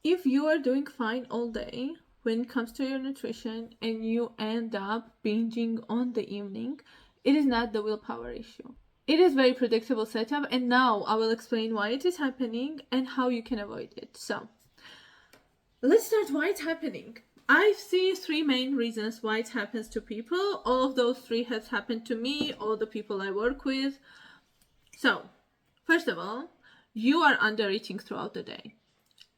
If you are doing fine all day when it comes to your nutrition and you end up binging on the evening, it is not the willpower issue. It is very predictable setup, and now I will explain why it is happening and how you can avoid it. So let's start why it's happening. I see three main reasons why it happens to people. All of those three have happened to me, all the people I work with. So, first of all, you are under eating throughout the day.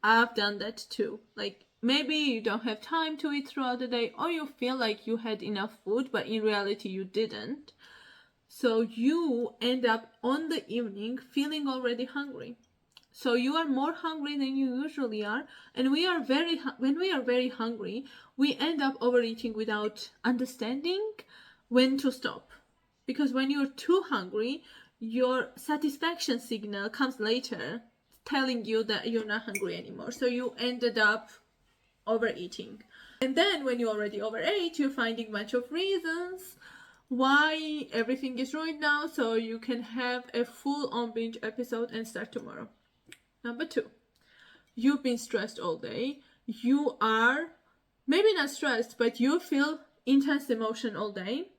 I've done that too. Like, maybe you don't have time to eat throughout the day, or you feel like you had enough food, but in reality you didn't. So you end up on the evening feeling already hungry. So you are more hungry than you usually are, and when we are very hungry, we end up overeating without understanding when to stop. Because when you're too hungry, your satisfaction signal comes later, telling you that you're not hungry anymore. So you ended up overeating. And then when you already overate, you're finding a bunch of reasons why everything is ruined now, so you can have a full-on binge episode and start tomorrow. Number 2, you've been stressed all day. You are maybe not stressed, but you feel intense emotion all day,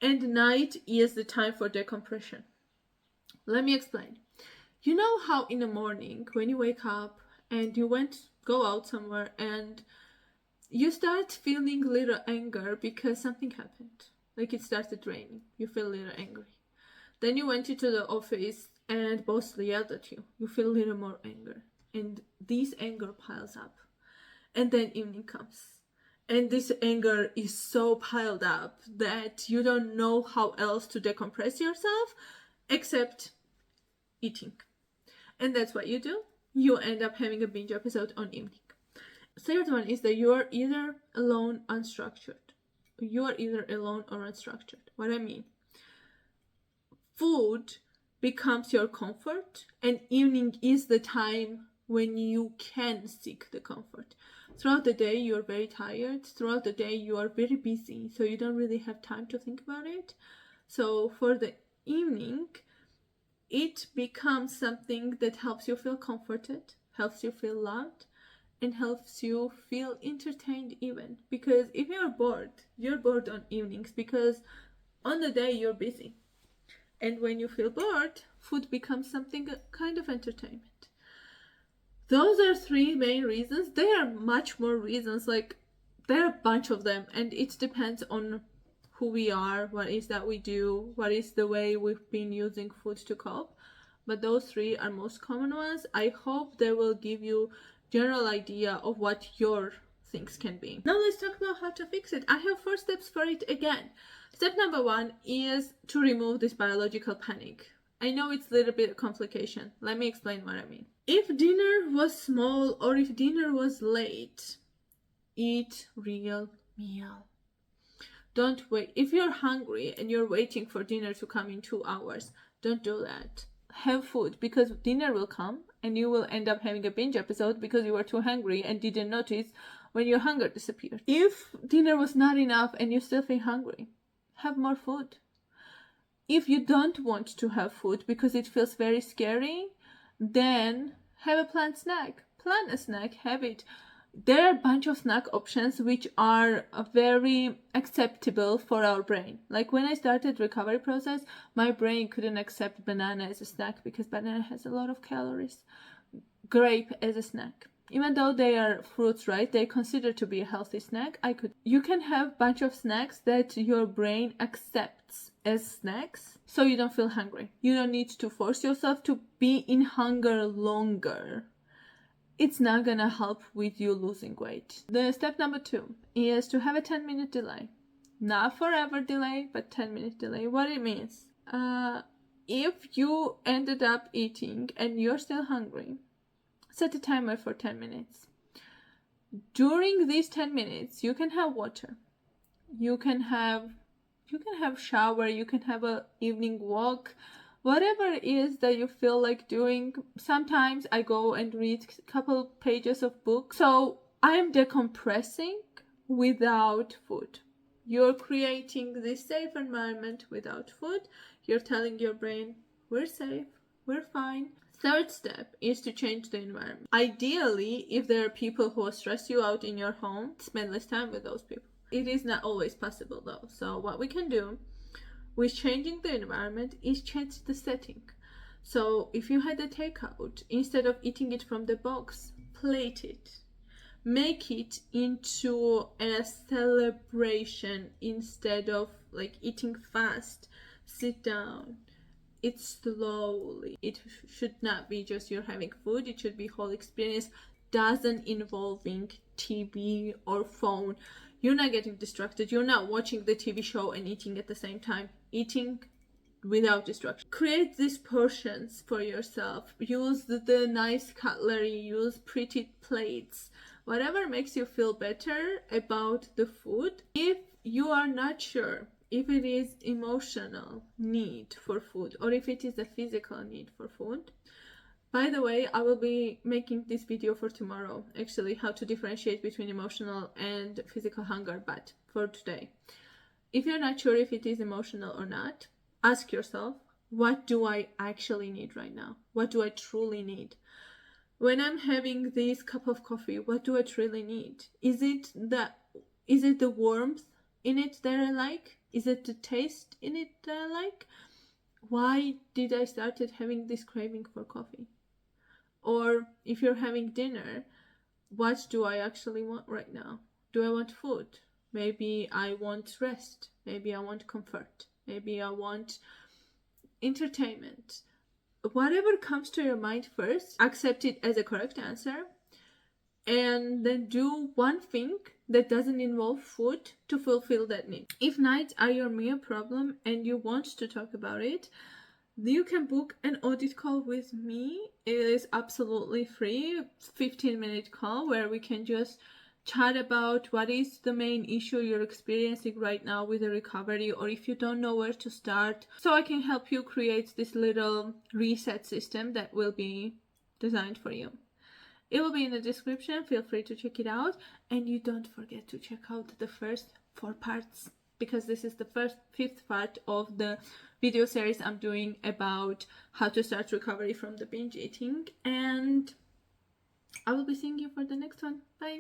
and night is the time for decompression. Let me explain. You know how in the morning when you wake up and you go out somewhere and you start feeling a little anger because something happened. Like it started raining. You feel a little angry. Then you went into the office and boss yelled at you. You feel a little more anger. And this anger piles up. And then evening comes. And this anger is so piled up that you don't know how else to decompress yourself except eating. And that's what you do. You end up having a binge episode on evening. Third one is that you are either alone, unstructured. You are either alone or unstructured. What I mean, food becomes your comfort, and evening is the time when you can seek the comfort. Throughout the day, you're very tired. Throughout the day, you are very busy, so you don't really have time to think about it. So for the evening, it becomes something that helps you feel comforted, helps you feel loved, and helps you feel entertained even. Because if you're bored on evenings because on the day you're busy. And when you feel bored, food becomes something kind of entertainment. Those are three main reasons. There are much more reasons, like there are a bunch of them, and it depends on who we are, what is that we do, what is the way we've been using food to cope. But those three are most common ones. I hope they will give you general idea of what your things can be. Now let's talk about how to fix it. I have 4 steps for it again. Step number 1 is to remove this biological panic. I know it's a little bit of complication. Let me explain what I mean. If dinner was small or if dinner was late, eat real meal. Don't wait. If you're hungry and you're waiting for dinner to come in 2 hours, don't do that. Have food, because dinner will come and you will end up having a binge episode because you were too hungry and didn't notice when your hunger disappeared. If dinner was not enough and you still feel hungry, have more food. If you don't want to have food because it feels very scary, then have a planned snack. Plan a snack, have it. There are a bunch of snack options which are very acceptable for our brain. Like when I started recovery process, my brain couldn't accept banana as a snack because banana has a lot of calories. Grape as a snack. Even though they are fruits, right? They're considered to be a healthy snack. You can have a bunch of snacks that your brain accepts as snacks, so you don't feel hungry. You don't need to force yourself to be in hunger longer. It's not gonna help with you losing weight. The step number 2 is to have a 10-minute delay. Not forever delay, but 10-minute delay. What it means, if you ended up eating and you're still hungry, set a timer for 10 minutes. During these 10 minutes, you can have water. You can have shower, you can have an evening walk, whatever it is that you feel like doing. Sometimes I go and read a couple pages of books. So I'm decompressing without food. You're creating this safe environment without food. You're telling your brain, we're safe, we're fine. Third step is to change the environment. Ideally, if there are people who stress you out in your home, spend less time with those people. It is not always possible though. So what we can do with changing the environment is change the setting. So if you had a takeout, instead of eating it from the box, plate it. Make it into a celebration instead of like eating fast. Sit down. Eat slowly. It should not be just you're having food. It should be whole experience. Doesn't involving TV or phone. You're not getting distracted. You're not watching the TV show and eating at the same time. Eating without distraction. Create these portions for yourself. Use the nice cutlery. Use pretty plates. Whatever makes you feel better about the food. If you are not sure if it is emotional need for food or if it is a physical need for food. By the way, I will be making this video for tomorrow, actually, how to differentiate between emotional and physical hunger, but for today. If you're not sure if it is emotional or not, ask yourself, what do I actually need right now? What do I truly need? When I'm having this cup of coffee, what do I truly need? Is it the warmth in it that I like? Is it the taste in it that I like? Why did I started having this craving for coffee? Or if you're having dinner, what do I actually want right now? Do I want food? Maybe I want rest. Maybe I want comfort. Maybe I want entertainment. Whatever comes to your mind first, accept it as a correct answer. And then do one thing that doesn't involve food to fulfill that need. If nights are your meal problem and you want to talk about it, you can book an audit call with me. It is absolutely free, 15-minute call where we can just chat about what is the main issue you're experiencing right now with the recovery, or if you don't know where to start. So I can help you create this little reset system that will be designed for you. It will be in the description. Feel free to check it out. And you don't forget to check out the first 4 parts, because this is the fifth part of the video series I'm doing about how to start recovery from the binge eating. And I will be seeing you for the next one. Bye.